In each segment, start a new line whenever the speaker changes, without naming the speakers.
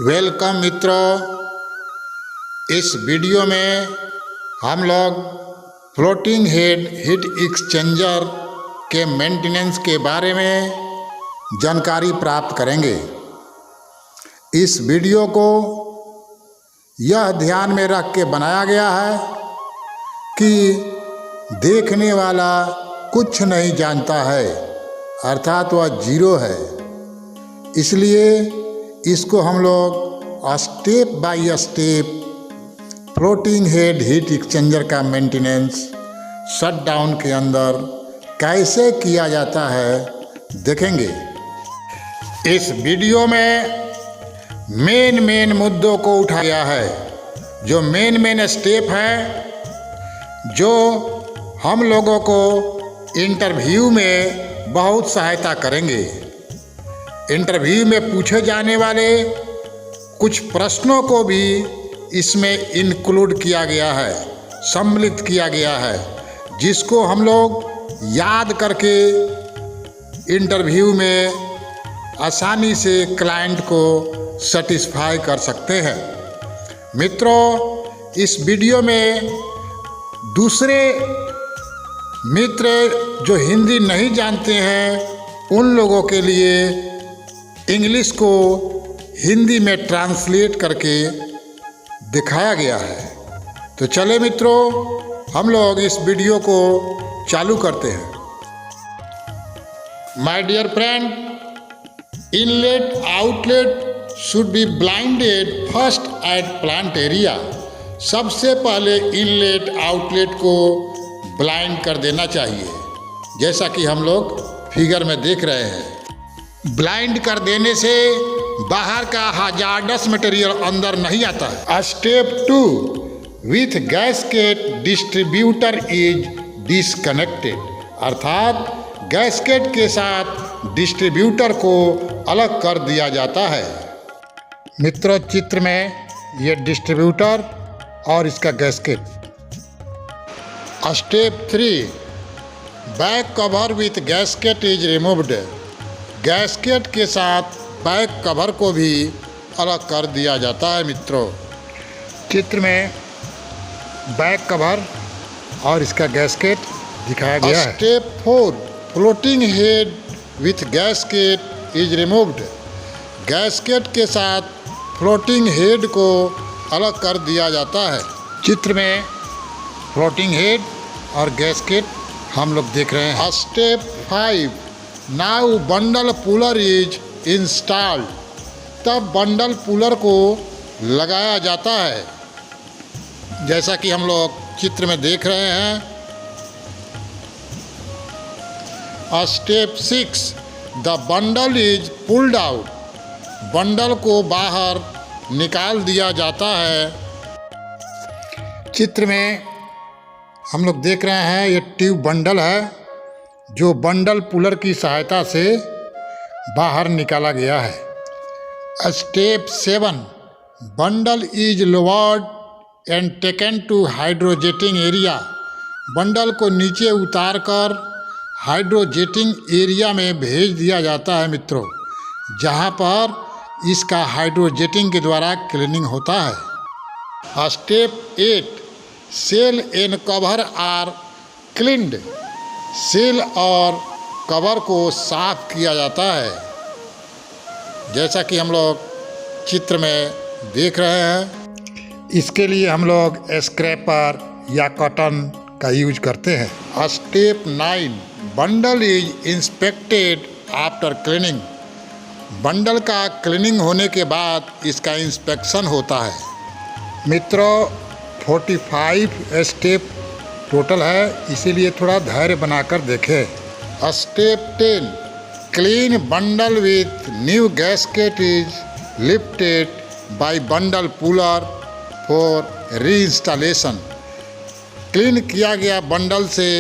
Welcome मित्रों। इस video में हम लोग फ्लोटिंग हेड हीट एक्सचेंजर के मेंटेनेंस के बारे में जानकारी प्राप्त करेंगे। इस वीडियो को यह ध्यान में रख के बनाया गया है कि देखने वाला कुछ नहीं जानता है, अर्थात वह जीरो है। इसलिए इसको हम लोग step by step floating head heat exchanger का मेंटेनेंस शटडाउन के अंदर कैसे किया जाता है देखेंगे। इस वीडियो में मेन मुद्दों को उठाया गया है। जो मेन स्टेप है जो हम लोगों को इंटरव्यू में बहुत सहायता करेंगे। इंटरव्यू में पूछे जाने वाले कुछ प्रश्नों को भी इसमें इंक्लूड किया गया है, सम्मिलित किया गया है, जिसको हम लोग याद करके इंटरव्यू में आसानी से क्लाइंट को सेटिस्फाई कर सकते हैं। मित्रों, इस वीडियो में दूसरे मित्र जो हिंदी नहीं जानते हैं उन लोगों के लिए इंग्लिश को हिंदी में ट्रांसलेट करके दिखाया गया है। तो चले मित्रों, हम लोग इस वीडियो को चालू करते हैं। My dear friend, inlet outlet should be blinded first at plant area. सबसे पहले इनलेट आउटलेट को ब्लाइंड कर देना चाहिए, जैसा कि हम लोग फिगर में देख रहे हैं। ब्लाइंड कर देने से बाहर का हजार्डस मटेरियल अंदर नहीं आता है। Step 2, with gasket distributor is disconnected, अर्थात गैसकेट के साथ डिस्ट्रीब्यूटर को अलग कर दिया जाता है। मित्रों, चित्र में ये डिस्ट्रीब्यूटर और इसका gasket. Step 3, back cover with gasket is removed. Gasket के साथ बैक कवर को भी अलग कर दिया जाता है। मित्रों, चित्र में बैक कवर और इसका गैसकेट दिखाया गया है। Step 4, floating head with gasket is removed. Gasket के साथ फ्लोटिंग हेड को अलग कर दिया जाता है। चित्र में फ्लोटिंग हेड और गैसकेट हम लोग देख रहे हैं। Step 5, now bundle puller is installed. तब बंडल पुलर को लगाया जाता है, जैसा कि हम लोग चित्र में देख रहे हैं। Step 6, the bundle is pulled out. Bundle को बाहर निकाल दिया जाता है। चित्र में हम लोग देख रहे हैं ये ट्यूब बंडल है जो बंडल पुलर की सहायता से बाहर निकाला गया है। Step 7, bundle is lowered and taken to hydrojetting area. Bundle को नीचे उतारकर हाइड्रोजेटिंग एरिया में भेज दिया जाता है मित्रों, जहां पर इसका हाइड्रोजेटिंग के द्वारा क्लीनिंग होता है। Step 8, shell and cover are cleaned. Shell और कवर को साफ किया जाता है, जैसा कि हम लोग चित्र में देख रहे हैं। इसके लिए हम लोग स्क्रैपर या कॉटन का यूज करते हैं। Step 9, bundle is inspected after cleaning. Bundle का क्लीनिंग होने के बाद इसका इंस्पेक्शन होता है। मित्रों, 45 स्टेप टोटल है, इसीलिए थोड़ा धैर्य बनाकर देखें। Step 10, clean bundle with new gasket is lifted bye bundle puller for reinstallation. Clean किया गया बंडल से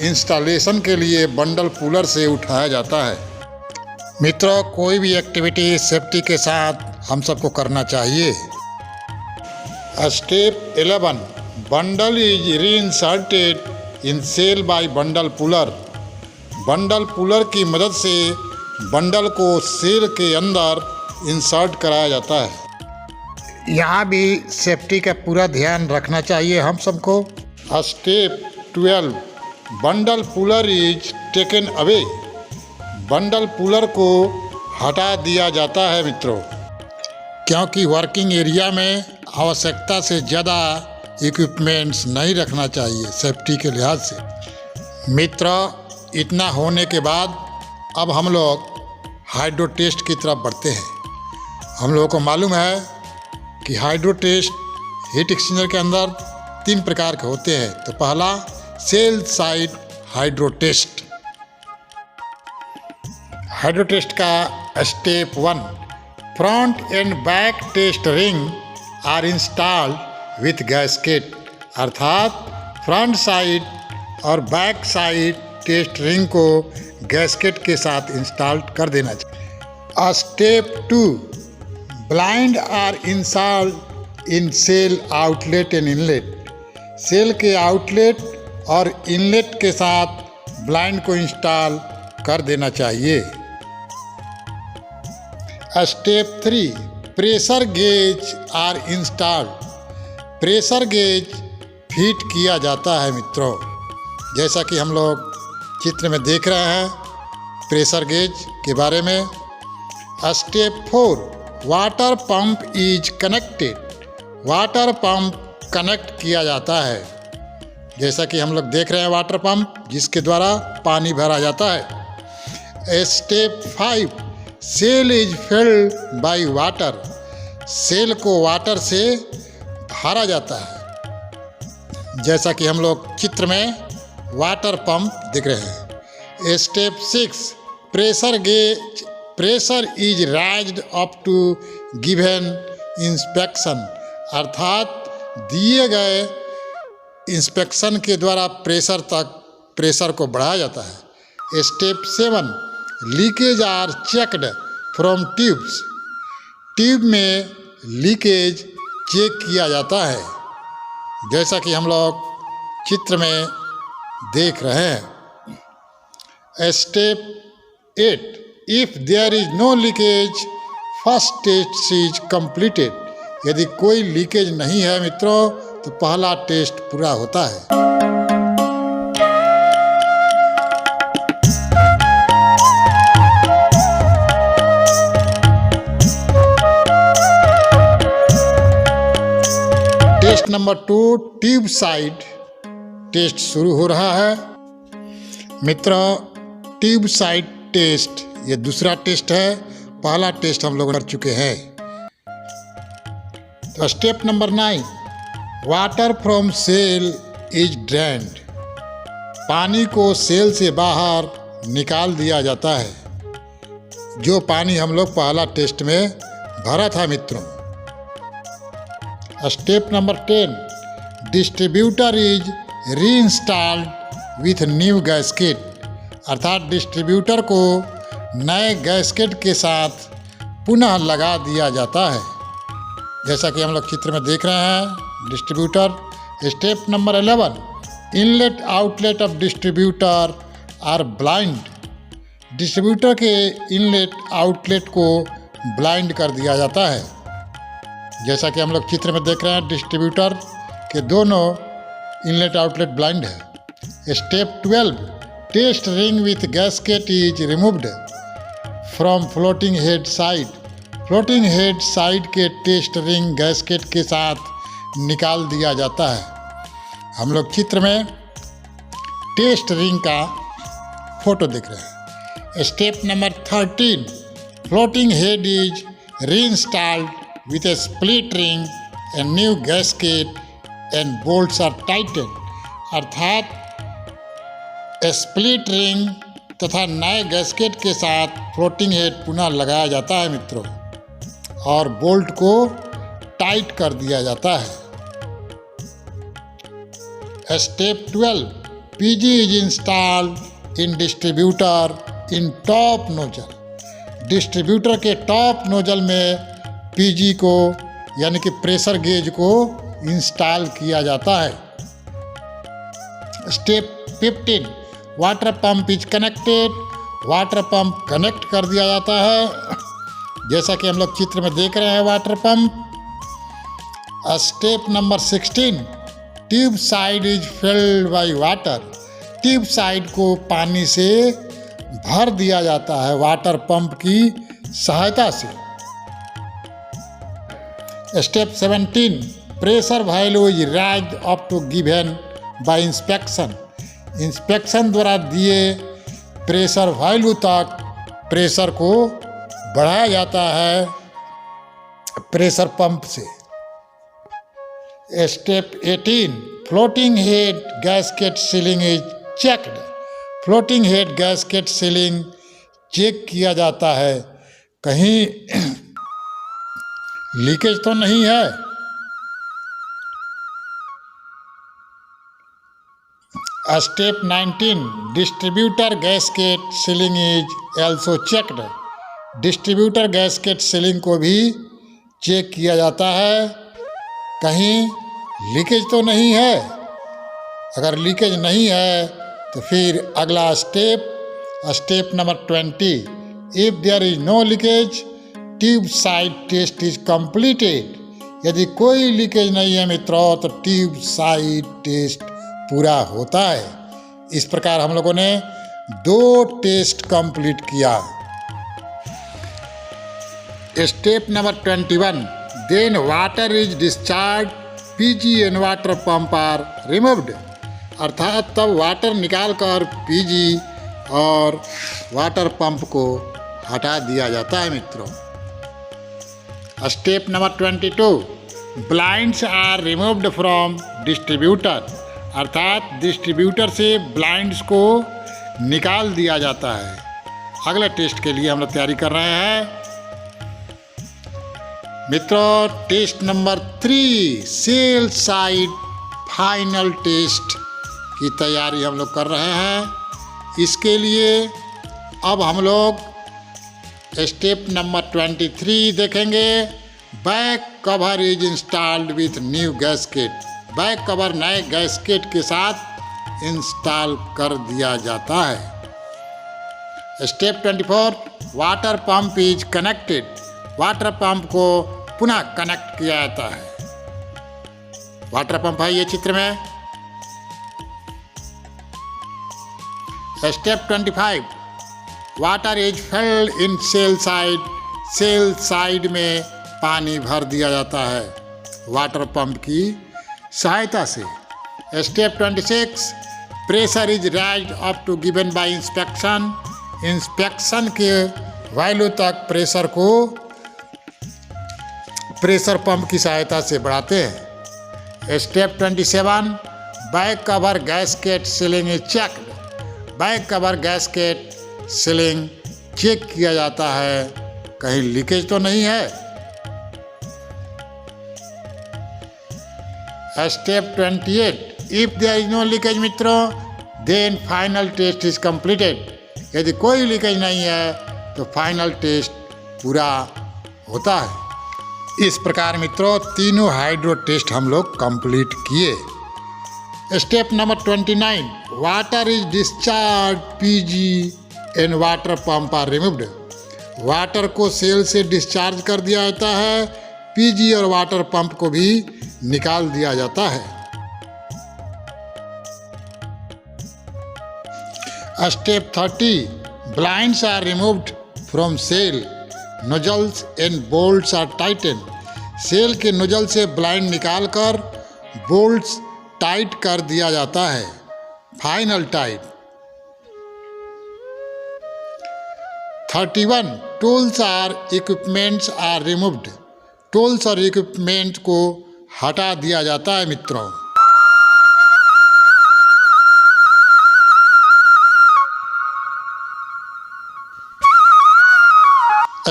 इंस्टॉलेशन के लिए बंडल पुलर से उठाया जाता है। मित्रों, कोई भी एक्टिविटी सेफ्टी के साथ हम सबको करना चाहिए। Step 11, bundle is reinserted in shell by bundle puller. Bundle puller की मदद से बंडल को सेल के अंदर इंसर्ट कराया जाता है। यहाँ भी सेफ्टी का पूरा ध्यान रखना चाहिए हम सबको। Step 12, bundle puller is taken away. Bundle puller को हटा दिया जाता है मित्रों, क्योंकि वर्किंग एरिया में आवश्यकता से ज़्यादा इक्विपमेंट्स नहीं रखना चाहिए सेफ्टी के लिहाज से। मित्रों, इतना होने के बाद अब हम लोग हाइड्रो टेस्ट की तरफ बढ़ते हैं। हम लोगों को मालूम है कि हाइड्रो टेस्ट हीट एक्सचेंजर के अंदर 3 प्रकार के होते हैं। तो पहला shell side hydro test. Hydro test का step 1, front and back test ring are installed with gasket. अर्थात फ्रंट साइड और बैक साइड टेस्ट रिंग को गैस्केट के साथ इंस्टॉल कर देना चाहिए। Step 2, blind are installed in shell outlet and inlet. Shell के आउटलेट और इनलेट के साथ ब्लाइंड को इंस्टॉल कर देना चाहिए। Step 3, pressure gauge are installed. Pressure gauge fit किया जाता है मित्रों, जैसा कि हम लोग चित्र में देख रहे हैं प्रेशर गेज के बारे में। Step 4, water pump is connected. Water pump connect किया जाता है, जैसा कि हम लोग देख रहे हैं वाटर पंप जिसके द्वारा पानी भरा जाता है। Step 5, shell is filled by water. Shell को वाटर से भरा जाता है, जैसा कि हम लोग चित्र में वाटर पंप देख रहे हैं। Step 6, pressure is raised up to given inspection. अर्थात दिए गए इंस्पेक्शन के द्वारा प्रेशर को बढ़ाया जाता है। Step 7, leakage are checked from tubes. Tube में लीकेज चेक किया जाता है, जैसा कि हम लोग चित्र में देख रहे हैं। Step 8, if there is no leakage first test is completed. यदि कोई लीकेज नहीं है मित्रों तो पहला टेस्ट पूरा होता है। Test number 2, tube side test शुरू हो रहा है मित्रों। ट्यूब साइड टेस्ट ये दूसरा टेस्ट है, पहला टेस्ट हम लोग कर चुके हैं। तो step number 9, water from shell is drained. पानी को सेल से बाहर निकाल दिया जाता है, जो पानी हम लोग पहला टेस्ट में भरा था मित्रों। Step number 10, distributor is reinstalled with new gasket. अर्थात डिस्ट्रीब्यूटर को नए गैस्केट के साथ पुनः लगा दिया जाता है, जैसा कि हम लोग चित्र में देख रहे हैं distributor. Step number 11, inlet outlet of distributor are blind. Distributor के इनलेट आउटलेट को ब्लाइंड कर दिया जाता है, जैसा कि हम लोग चित्र में देख रहे हैं डिस्ट्रीब्यूटर के दोनों इनलेट आउटलेट ब्लाइंड है। Step 12, test ring with gasket is removed from floating head side. Floating head side के टेस्ट रिंग गैस्केट के साथ निकाल दिया जाता है। हम लोग चित्र में टेस्ट रिंग का फोटो देख रहे हैं। Step number 13, floating head is reinstalled with a split ring and new gasket and bolts are tightened। अर्थात स्प्लिट रिंग तथा नए गैस्केट के साथ फ्लोटिंग हेड पुनः लगाया जाता है मित्रों, और बोल्ट को टाइट कर दिया जाता है। Step 12, PG is installed in distributor in top nozzle. Distributor के टॉप नोजल में पीजी को यानी कि प्रेशर गेज को इंस्टॉल किया जाता है। Step 15, water pump is connected. Water pump connect कर दिया जाता है। जैसा कि हम लोग चित्र में देख रहे हैं water pump. Step number 16, tube side is filled by water. Tube side को पानी से भर दिया जाता है वाटर पंप की सहायता से। Step 17, pressure value is raised up to given by inspection. Inspection द्वारा दिए प्रेशर वैल्यू तक प्रेशर को बढ़ाया जाता है प्रेशर पंप से। Step 18, floating head gasket sealing is checked. Floating head gasket sealing check किया जाता है, कहीं लीकेज तो नहीं है। Step 19, distributor gasket sealing is also checked. Distributor gasket sealing को भी चेक किया जाता है, कहीं लीकेज तो नहीं है। अगर लीकेज नहीं है तो फिर अगला step number 20, if there is no leakage tube side test is completed. यदि कोई लीकेज नहीं है मित्रों तो ट्यूब साइड टेस्ट पूरा होता है। इस प्रकार हम लोगों ने 2 टेस्ट कंप्लीट किया। Step number 21, then water is discharge, PG and water pump are removed. अर्थात तब वाटर निकालकर पीजी और वाटर पंप को हटा दिया जाता है मित्रों। Step number 22, blinds are removed from distributor. अर्थात डिस्ट्रीब्यूटर से ब्लाइंड्स को निकाल दिया जाता है। अगले टेस्ट के लिए हम लोग तैयारी कर रहे हैं मित्रों। Test number 3, shell side final test की तैयारी हम लोग कर रहे हैं। इसके लिए अब हम लोग स्टेप नंबर 23 देखेंगे। Back cover is installed with new gasket. Back cover नए गैस्केट के साथ इंस्टॉल कर दिया जाता है। Step 24, water pump is connected. Water pump को पुनः कनेक्ट किया जाता है। वाटर पंप है ये चित्र में। Step 25, water is filled in sell side. Sell side में पानी भर दिया जाता है वाटर पंप की सहायता से। Step 26, pressure is raised up to given by inspection. Inspection के वैल्यू तक प्रेशर को प्रेशर पंप की सहायता से बढ़ाते हैं। Step 27, back cover gasket sealing is checked. Back cover gasket sealing check किया जाता है, कहीं लीकेज तो नहीं है। Step 28, if there is no leakage मित्रों then final test is completed. यदि कोई लीकेज नहीं है तो फाइनल टेस्ट पूरा होता है। इस प्रकार मित्रों तीनों हाइड्रो टेस्ट हम लोग कंप्लीट किए। Step number 29, water is discharge, PG and water pump are removed. Water को सेल से डिस्चार्ज कर दिया जाता है, पीजी और वाटर पंप को भी निकाल दिया जाता है। Step 30, blinds are removed from shell, nozzles and bolts are tightened. Shell के नोजल से ब्लाइंड निकालकर बोल्ट्स टाइट कर दिया जाता है। Final tight. 31, tools are equipments are removed. Tools और इक्विपमेंट को हटा दिया जाता है मित्रों।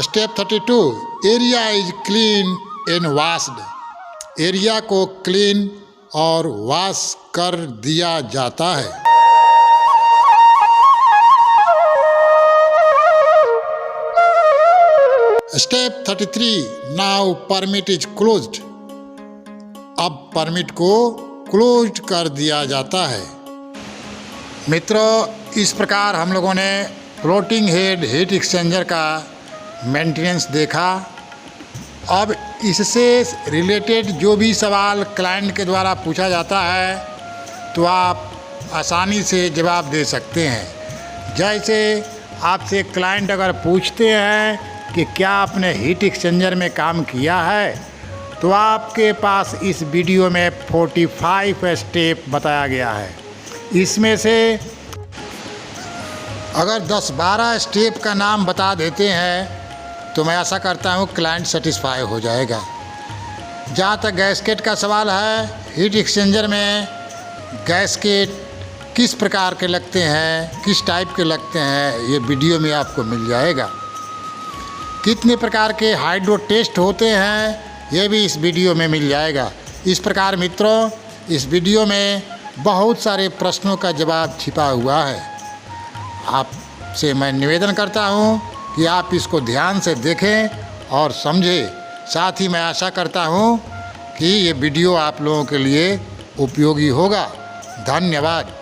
Step 32, area is clean and washed. Area को क्लीन और वॉश कर दिया जाता है। Step 33, now permit is closed. अब परमिट को क्लोज्ड कर दिया जाता है। मित्रों इस प्रकार हम लोगों ने फ्लोटिंग हेड हीट एक्सचेंजर का मेंटेनेंस देखा। अब इससे रिलेटेड जो भी सवाल क्लाइंट के द्वारा पूछा जाता है तो आप आसानी से जवाब दे सकते हैं। जैसे आपसे क्लाइंट अगर पूछते हैं कि क्या आपने हीट एक्सचेंजर में काम किया है, तो आपके पास इस वीडियो में 45 स्टेप बताया गया है। इसमें से अगर 10-12 स्टेप का नाम बता देते हैं तो मैं आशा करता हूँ क्लाइंट सेटिस्फाई हो जाएगा। जहाँ तक गैसकेट का सवाल है, हीट एक्सचेंजर में गैसकेट किस प्रकार के लगते हैं, किस टाइप के लगते हैं, ये वीडियो में आपको मिल जाएगा। कितने प्रकार के हाइड्रो टेस्ट होते हैं, ये भी इस वीडियो में मिल जाएगा। इस प्रकार मित्रों, इस वीडियो में बहुत सारे प्रश्नों का जवाब छिपा हुआ है। आपसे मैं निवेदन करता हूँ कि आप इसको ध्यान से देखें और समझें। साथ ही मैं आशा करता हूँ कि ये वीडियो आप लोगों के लिए उपयोगी होगा। धन्यवाद।